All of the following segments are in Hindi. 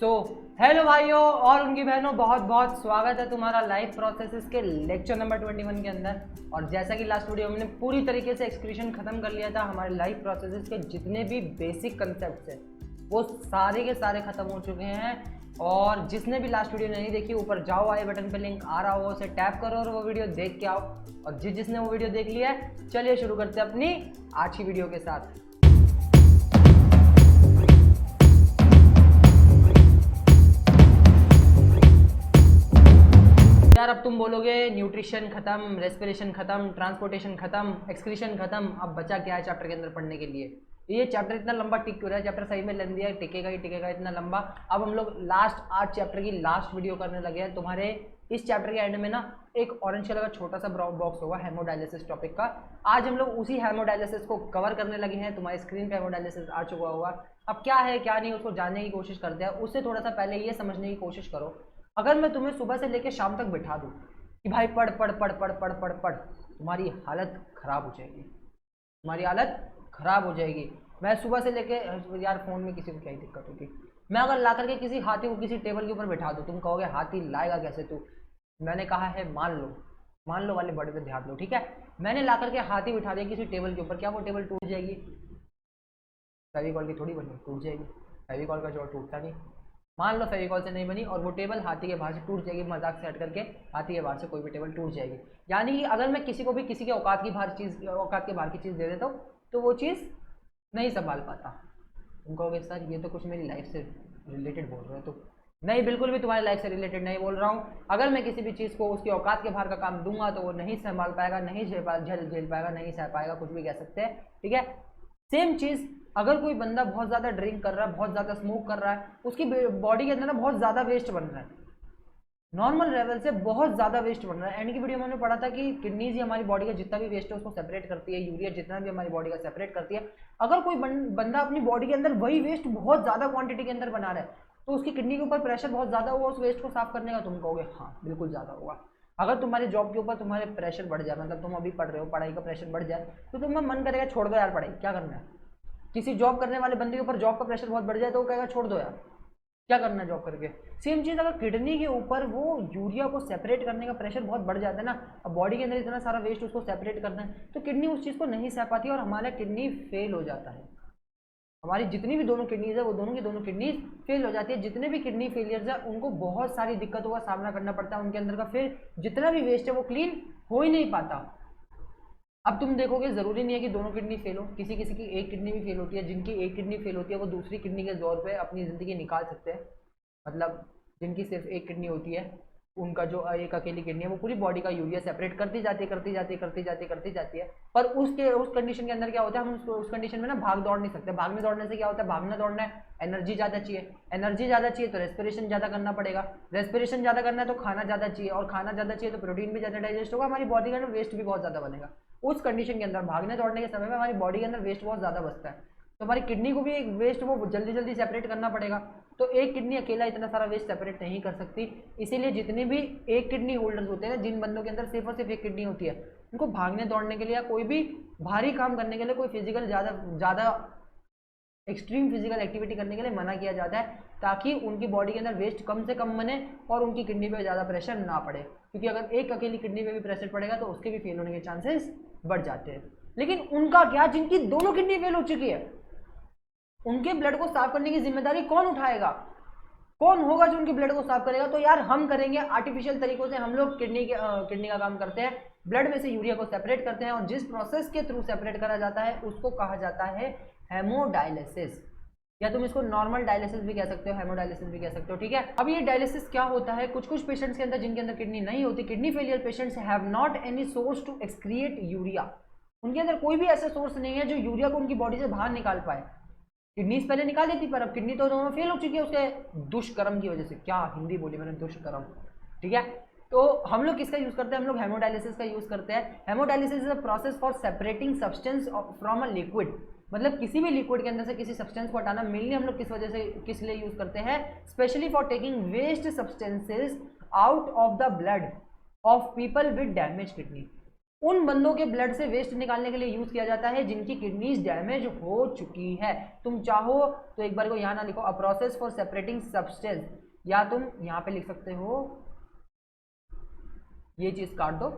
हेलो भाइयों और उनकी बहनों, बहुत बहुत स्वागत है तुम्हारा लाइफ प्रोसेसेस के लेक्चर नंबर 21 के अंदर। और जैसा कि लास्ट वीडियो में हमने पूरी तरीके से एक्सक्रीशन खत्म कर लिया था, हमारे लाइफ प्रोसेसेस के जितने भी बेसिक कंसेप्ट हैं वो सारे के सारे खत्म हो चुके हैं। और जिसने भी लास्ट वीडियो नहीं देखी, ऊपर जाओ, आई बटन पे लिंक आ रहा हो, उसे टैप करो और वो वीडियो देख के आओ। और जिसने वो वीडियो देख लिया है, चलिए शुरू करते हैं अपनी आज की वीडियो के साथ। यार अब तुम बोलोगे न्यूट्रिशन खत्म, रेस्पिरेशन खत्म, ट्रांसपोर्टेशन खत्म, एक्सक्रीशन खत्म, अब बचा क्या है चैप्टर के अंदर पढ़ने के लिए। ये चैप्टर इतना लंबा टिक क्यों रहा है? चैप्टर सही में लेंदी है, टिकेगा ही टिकेगा इतना लंबा। अब हम लोग आज चैप्टर की लास्ट वीडियो करने लगे हैं। तुम्हारे इस चैप्टर के एंड में ना एक ऑरेंज कलर का छोटा सा ब्राउन बॉक्स होगा हेमोडायलिसिस टॉपिक का। आज हम लोग उसी हेमोडायलिसिस को कवर करने लगे हैं। तुम्हारी स्क्रीन पे हेमोडायलिसिस आ चुका होगा। अब क्या है क्या नहीं उसको जानने की कोशिश करते हैं। उससे थोड़ा सा पहले ये समझने की कोशिश करो, अगर मैं तुम्हें सुबह से लेकर शाम तक बिठा दूं कि भाई पढ़ पढ़ पढ़ पढ़ पढ़ पढ़ पढ़, तुम्हारी हालत खराब हो जाएगी, तुम्हारी हालत खराब हो जाएगी। मैं सुबह से लेके, यार फोन में किसी को क्या ही दिक्कत होगी, मैं अगर ला करके किसी हाथी को किसी टेबल के ऊपर बैठा दूं, तुम कहोगे हाथी लाएगा कैसे तू। मैंने कहा है मान लो वाले बड़े पे ध्यान दो, ठीक है। मैंने ला करके हाथी बिठा दिया किसी टेबल के ऊपर, क्या वो टेबल टूट जाएगी? फेविकॉल की थोड़ी बनी, टूट जाएगी। फेविकॉल का जोड़ टूटता नहीं। मान लो फेविकॉल से नहीं बनी और वो टेबल हाथी के बाहर से टूट जाएगी, मजाक से हट करके हाथी के बाहर से कोई भी टेबल टूट जाएगी। यानी कि अगर मैं किसी को भी किसी के औकात के बाहर की चीज़ दे देता हूँ तो वो चीज़ नहीं संभाल पाता। तुम कहोगे सर ये तो कुछ मेरी लाइफ से रिलेटेड बोल रहे हो। तो नहीं, बिल्कुल भी तुम्हारी लाइफ से रिलेटेड नहीं बोल रहा हूँ। अगर मैं किसी भी चीज़ को उसकी औकात के बाहर का काम दूंगा तो वो नहीं संभाल पाएगा, नहीं झेल पाएगा, नहीं सह पाएगा, कुछ भी कह सकते हैं, ठीक है। सेम चीज़ अगर कोई बंदा बहुत ज़्यादा ड्रिंक कर रहा है, बहुत ज़्यादा स्मोक कर रहा है, उसकी बॉडी के अंदर ना बहुत ज़्यादा वेस्ट बन रहा है, नॉर्मल लेवल से बहुत ज़्यादा वेस्ट बन रहा है। एंड की वीडियो में हमने पढ़ा था कि किडनीज ही हमारी बॉडी का जितना भी वेस्ट है उसको सेपरेट करती है, यूरिया जितना भी हमारी बॉडी का सेपरेट करती है। अगर कोई बंदा अपनी बॉडी के अंदर वही वेस्ट बहुत ज़्यादा क्वांटिटी के अंदर बना रहा है तो उसकी किडनी के ऊपर प्रेशर बहुत ज़्यादा होगा उस वेस्ट को साफ करने का। तुम कहोगे हाँ बिल्कुल ज़्यादा होगा। अगर तुम्हारे जॉब के ऊपर तुम्हारे प्रेशर बढ़ जाए, मतलब तुम अभी पढ़ रहे हो, पढ़ाई का प्रेशर बढ़ जाए, तो तुम्हें मन करेगा छोड़ दो यार पढ़ाई, क्या करना है। किसी जॉब करने वाले बंदे के ऊपर जॉब का प्रेशर बहुत बढ़ जाए तो वो कहेगा छोड़ दो यार, क्या करना है जॉब करके। सेम चीज़ अगर किडनी के ऊपर वो यूरिया को सेपरेट करने का प्रेशर बहुत बढ़ जाता है ना, अब बॉडी के अंदर इतना सारा वेस्ट उसको सेपरेट करना है तो किडनी उस चीज़ को नहीं सह पाती और हमारा किडनी फेल हो जाता है। हमारी जितनी भी दोनों किडनीज है वो दोनों की दोनों किडनीज फेल हो जाती है। जितने भी किडनी फेलियर्स है उनको बहुत सारी दिक्कतों का सामना करना पड़ता है। उनके अंदर का फिर जितना भी वेस्ट है वो क्लीन हो ही नहीं पाता। अब तुम देखोगे जरूरी नहीं है कि दोनों किडनी फेल हो, किसी किसी की एक किडनी भी फेल होती है। जिनकी एक किडनी फेल होती है वो दूसरी किडनी के जोर पे अपनी ज़िंदगी निकाल सकते हैं। मतलब जिनकी सिर्फ एक किडनी होती है उनका जो एक अकेली किडनी है वो पूरी बॉडी का यूरिया सेपरेट करती जाती है। पर उस कंडीशन के अंदर क्या होता है, हम उस कंडीशन में ना भाग दौड़ नहीं सकते। भागने दौड़ने से क्या होता है, भागना दौड़ना है, एनर्जी ज़्यादा चाहिए, एनर्जी ज़्यादा चाहिए तो रेस्पिरेशन ज़्यादा करना पड़ेगा, रेस्पिरेशन ज़्यादा करना है तो खाना ज़्यादा चाहिए, और खाना ज़्यादा चाहिए तो प्रोटीन भी ज़्यादा डाइजेस्ट होगा, हमारी बॉडी का ना वेस्ट भी बहुत ज़्यादा बनेगा। उस कंडीशन के अंदर भागने दौड़ने के समय में हमारी बॉडी के अंदर वेस्ट बहुत ज़्यादा बचता है, तो हमारी किडनी को भी एक वेस्ट वो जल्दी जल्दी सेपरेट करना पड़ेगा। तो एक किडनी अकेला इतना सारा वेस्ट सेपरेट नहीं कर सकती। इसीलिए जितने भी एक किडनी होल्डर्स होते हैं, जिन बंदों के अंदर सिर्फ और सिर्फ एक किडनी होती है, उनको भागने दौड़ने के लिए या कोई भी भारी काम करने के लिए, कोई फिजिकल ज़्यादा एक्सट्रीम फिजिकल एक्टिविटी करने के लिए मना किया जाता है, ताकि उनकी बॉडी के अंदर वेस्ट कम से कम बने और उनकी किडनी पे ज़्यादा प्रेशर ना पड़े। क्योंकि अगर एक अकेली किडनी पे भी प्रेशर पड़ेगा तो उसके भी फेल होने के चांसेस बढ़ जाते हैं। लेकिन उनका क्या, जिनकी दोनों किडनी फेल हो चुकी है, उनके ब्लड को साफ करने की जिम्मेदारी कौन उठाएगा? कौन होगा जो उनके ब्लड को साफ करेगा? तो यार हम करेंगे। आर्टिफिशियल तरीकों से हम लोग किडनी का काम करते हैं, ब्लड में से यूरिया को सेपरेट करते हैं, और जिस प्रोसेस के थ्रू सेपरेट करा जाता है उसको कहा जाता है हेमोडायलिसिस, या तुम इसको नॉर्मल डायलिसिस भी कह सकते हो, हेमोडायलिसिस भी कह सकते हो, ठीक है। अब ये डायलिसिस क्या होता है, कुछ कुछ पेशेंट्स के अंदर जिनके अंदर किडनी नहीं होती, kidney failure patients have not any source to excrete urea, उनके अंदर कोई भी ऐसा सोर्स नहीं है जो यूरिया को उनकी बॉडी से बाहर निकाल पाए। किडनीज पहले निकाल लेती पर अब किडनी तो दोनों फेल हो चुकी है उसके दुष्कर्म की वजह से। क्या हिंदी बोली मैंने, दुष्कर्म, ठीक है। तो हम लोग किसका यूज करते हैं, हम लोग हेमोडायलिसिस का यूज करते हैं। Hemodialysis is a process for separating substance from a liquid, मतलब किसी भी लिक्विड के अंदर से किसी सब्सटेंस को हटाना। मेनली हम लोग किस लिए यूज करते हैं, specially for taking waste substances out of the blood of people with damage kidney. उन बंदों के ब्लड से वेस्ट निकालने के लिए यूज किया जाता है जिनकी किडनीज डैमेज हो चुकी है। तुम चाहो तो एक बार को यहाँ ना लिखो, अ प्रोसेस फॉर सेपरेटिंग सब्सटेंस, या तुम यहाँ पे लिख सकते हो, ये चीज काट दो,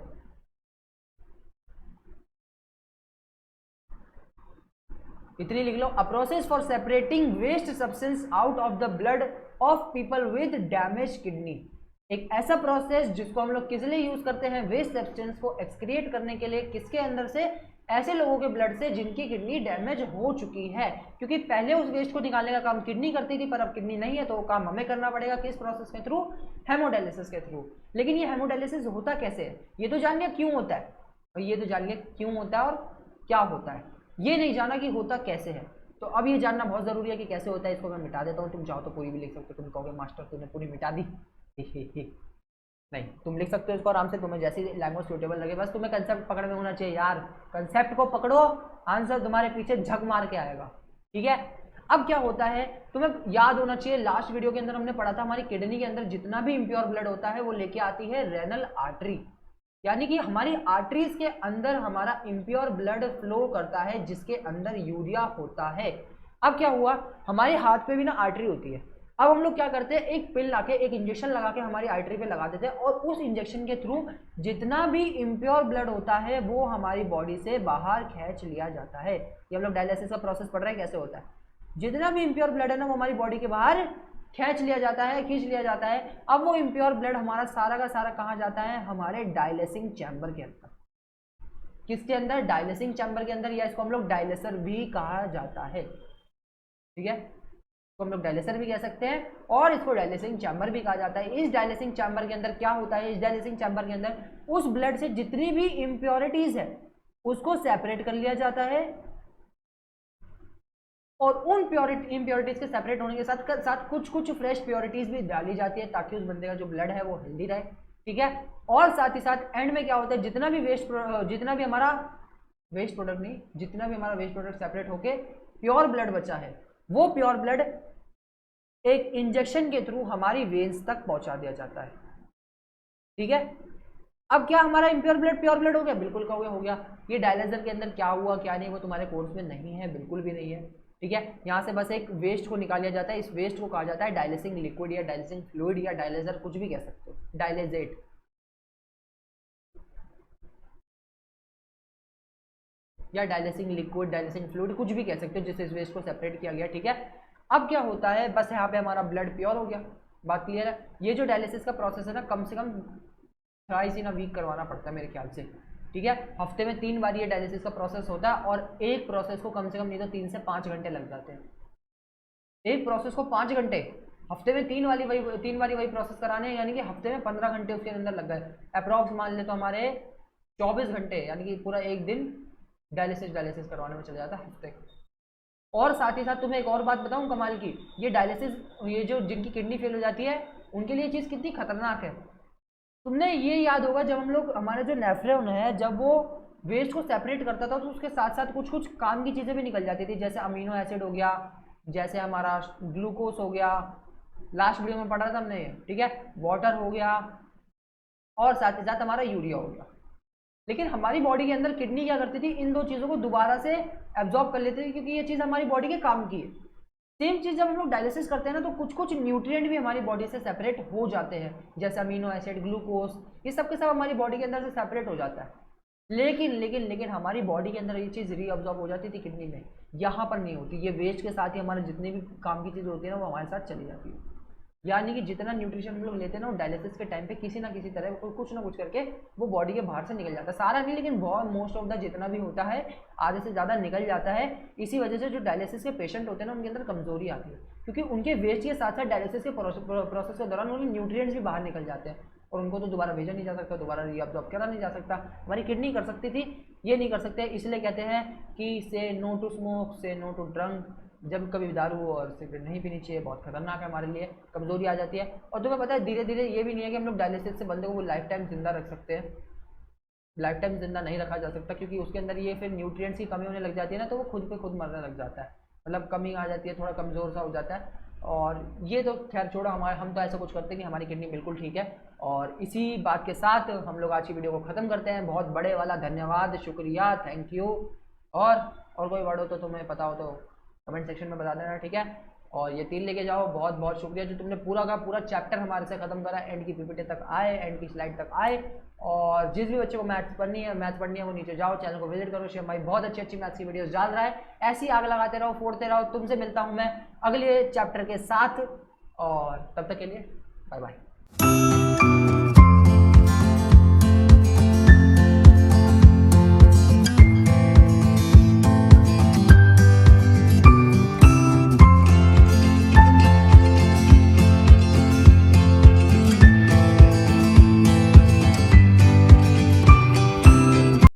इतनी लिख लो, a process for separating waste substance out of the blood of people with damage kidney. एक ऐसा प्रोसेस जिसको हम लोग किस लिए यूज करते हैं, वेस्ट सब्सटेंस को एक्सक्रिएट करने के लिए, किसके अंदर से, ऐसे लोगों के ब्लड से जिनकी किडनी डैमेज हो चुकी है। क्योंकि पहले उस वेस्ट को निकालने का काम किडनी करती थी, पर अब किडनी नहीं है तो वो काम हमें करना पड़ेगा, किस प्रोसेस के थ्रू, हेमोडायलिसिस के थ्रू। लेकिन ये हेमोडायलिसिस होता कैसे है, ये तो जान लिया क्यों होता है, और ये तो जान लिया क्यों होता है और क्या होता है, ये नहीं जाना कि होता कैसे है। तो अब ये जानना बहुत जरूरी है कि कैसे होता है। इसको मैं मिटा देता हूँ, तुम चाहो तो पूरी भी लिख सकते हो। तुम कहोगे मास्टर तूने पूरी मिटा दी, नहीं, तुम लिख सकते हो इसको आराम से, तुम्हें जैसी लैंग्वेज सूटेबल लगे, बस तुम्हें कंसेप्ट पकड़ में होना चाहिए यार। कंसेप्ट को पकड़ो, आंसर तुम्हारे पीछे झक मार के आएगा, ठीक है। अब क्या होता है, तुम्हें याद होना चाहिए, लास्ट वीडियो के अंदर हमने पढ़ा था, हमारी किडनी के अंदर जितना भी इम्प्योर ब्लड होता है वो लेके आती है रेनल आर्टरी, यानी कि हमारी आर्टरीज के अंदर हमारा इम्प्योर ब्लड फ्लो करता है जिसके अंदर यूरिया होता है। अब क्या हुआ, हमारे हाथ पे भी ना आर्टरी होती है। अब हम लोग क्या करते हैं, एक पिल लाके, एक इंजेक्शन लगा के हमारी आर्टरी पे लगा देते हैं, और उस इंजेक्शन के थ्रू जितना भी इम्प्योर ब्लड होता है वो हमारी बॉडी से बाहर खींच लिया जाता है। ये हम लोग डायलिसिस का प्रोसेस पढ़ रहे हैं कैसे होता है। जितना भी इम्प्योर ब्लड है ना वो हमारी बॉडी के बाहर खींच लिया जाता है, खींच लिया जाता है। अब वो इम्प्योर ब्लड हमारा सारा का सारा कहाँ जाता है, हमारे डायलिसिंग चैम्बर के अंदर। किसके अंदर, डायलिसिंग चैम्बर के अंदर, या इसको हम लोग डायलिसर भी कहा जाता है, ठीक है। तो हम लोग डायलिसर भी कह सकते हैं और इसको डायलिसिंग चैम्बर भी कहा जाता है। इस डायलिसिंग चैम्बर के अंदर क्या होता है, इस डायलिसिंग चैम्बर के अंदर उस ब्लड से जितनी भी इम्प्योरिटीज है उसको सेपरेट कर लिया जाता है, और उन इम्प्योरिटीज के सेपरेट होने के साथ साथ कुछ कुछ फ्रेश प्योरिटीज भी डाली जाती है ताकि उस बंदे का जो ब्लड है वो हेल्दी रहे, ठीक है। और साथ ही साथ एंड में क्या होता है, जितना भी हमारा वेस्ट प्रोडक्ट नहीं, जितना भी हमारा वेस्ट प्रोडक्ट सेपरेट होके प्योर ब्लड बचा है, वो प्योर ब्लड एक इंजेक्शन के थ्रू हमारी वेन्स तक पहुंचा दिया जाता है, ठीक है। अब क्या हमारा इम्प्योर ब्लड प्योर ब्लड हो गया, बिल्कुल का हो गया। ये डायलिसिस के अंदर क्या हुआ क्या नहीं वो तुम्हारे कोर्स में नहीं है, बिल्कुल भी नहीं है, ठीक है। यहाँ से बस एक वेस्ट को निकाल लिया जाता है, इस वेस्ट को कहा जाता है डायलिसिंग लिक्विड या डायलिसिंग फ्लूइड या डायलिजर, कुछ भी कह सकते हो, डायलिजेट, या डायलिसिंग लिक्विड, डायलिसिंग फ्लूइड, कुछ भी कह सकते हो, जिससे इस वेस्ट को सेपरेट किया गया, ठीक है। अब क्या होता है, बस यहाँ पे हमारा ब्लड प्योर हो गया, बात क्लियर है। ये जो डायलिसिस का प्रोसेस है ना, कम से कम थ्राइस इन अ वीक करवाना पड़ता है मेरे ख्याल से, ठीक है। हफ्ते में 3 बार ये डायलिसिस का प्रोसेस होता है, और एक प्रोसेस को कम से कम नहीं तो 3 से 5 घंटे लग जाते हैं। एक प्रोसेस को 5 घंटे, हफ्ते में 3 बारी वही प्रोसेस कराने हैं, यानी कि हफ्ते में 15 घंटे उसके अंदर लग गए। अप्रॉक्स मान ले तो हमारे 24 घंटे, यानी कि पूरा एक दिन डायलिसिस करवाने में चले जाता है हफ्ते। और साथ ही साथ तुम्हें एक और बात बताऊं कमाल की, ये डायलिसिस, ये जो जिनकी किडनी फेल हो जाती है उनके लिए चीज़ कितनी खतरनाक है। तुमने ये याद होगा, जब हम लोग, हमारे जो नेफ्रॉन है, जब वो वेस्ट को सेपरेट करता था तो उसके साथ साथ कुछ कुछ काम की चीज़ें भी निकल जाती थी, जैसे अमीनो एसिड हो गया, जैसे हमारा ग्लूकोज हो गया, लास्ट वीडियो में पढ़ा था हमने ये, ठीक है, वाटर हो गया, और साथ ही साथ हमारा यूरिया हो गया। लेकिन हमारी बॉडी के अंदर किडनी क्या करती थी, इन दो चीज़ों को दोबारा से एब्जॉर्ब कर लेती थी, क्योंकि ये चीज़ हमारी बॉडी के काम की है। सेम चीज़ जब हम लोग डायलिसिस करते हैं ना, तो कुछ कुछ न्यूट्रिएंट भी हमारी बॉडी से सेपरेट हो जाते हैं, जैसे अमीनो एसिड, ग्लूकोज, ये सब के सब हमारी बॉडी के अंदर से सेपरेट हो जाता है। लेकिन लेकिन लेकिन हमारी बॉडी के अंदर ये चीज़ रीअब्जॉर्ब हो जाती थी किडनी में, यहाँ पर नहीं होती। ये वेस्ट के साथ ही हमारे जितने भी काम की चीज़ होती है ना वो हमारे साथ चली जाती है। यानी कि जितना न्यूट्रिशन हम लोग लेते हैं ना, वो डायलिसिस के टाइम पे किसी ना किसी तरह कुछ ना कुछ करके वो बॉडी के बाहर से निकल जाता है। सारा नहीं, लेकिन बहुत मोस्ट ऑफ द जितना भी होता है आधे से ज़्यादा निकल जाता है। इसी वजह से जो डायलिसिस के पेशेंट होते हैं ना, उनके अंदर कमजोरी आती है, क्योंकि उनके वेस्ट के साथ साथ डायलिसिस के प्रोसेस के दौरान उनके न्यूट्रिएंट्स भी बाहर निकल जाते हैं, और उनको तो दोबारा भेजा नहीं जा सकता, दोबारा रीअब्जॉर्ब करा नहीं जा सकता। हमारी किडनी कर सकती थी, ये नहीं कर सकते। इसलिए कहते हैं कि से नो टू स्मोक, से नो टू ड्रंक, जब कभी दारू और सिगरेट नहीं पीनी चाहिए, बहुत खतरनाक है हमारे लिए, कमजोरी आ जाती है। और तुम्हें पता है धीरे धीरे ये भी नहीं है कि हम लोग डायलिसिस से बंदे को वो लाइफ टाइम जिंदा रख सकते हैं, लाइफ टाइम जिंदा नहीं रखा जा सकता, क्योंकि उसके अंदर ये फिर न्यूट्रिएंट्स की कमी होने लग जाती है ना, तो वो खुद पे खुद मरने लग जाता है, मतलब कमी आ जाती है, थोड़ा कमज़ोर सा हो जाता है। और ये तो खैर छोड़ो, हम तो ऐसा कुछ करते नहीं, हमारी किडनी बिल्कुल ठीक है। और इसी बात के साथ हम लोग आज की वीडियो को ख़त्म करते हैं। बहुत बड़े वाला धन्यवाद, शुक्रिया, थैंक यू। और कोई वर्ड हो तो तुम्हें पता हो तो कमेंट सेक्शन में बता देना, ठीक है। और ये 3 लेके जाओ। बहुत बहुत शुक्रिया जो तुमने पूरा का पूरा चैप्टर हमारे से ख़त्म करा, एंड की पीपीटी तक आए, एंड की स्लाइड तक आए। और जिस भी बच्चे को मैथ्स पढ़नी है वो नीचे जाओ, चैनल को विजिट करो। शेम भाई बहुत अच्छी अच्छी मैथ्स की वीडियोस डाल रहा है, ऐसी आग लगाते रहो, फोड़ते रहो। तुमसे मिलता हूँ मैं अगले चैप्टर के साथ, और तब तक के लिए बाय बाय।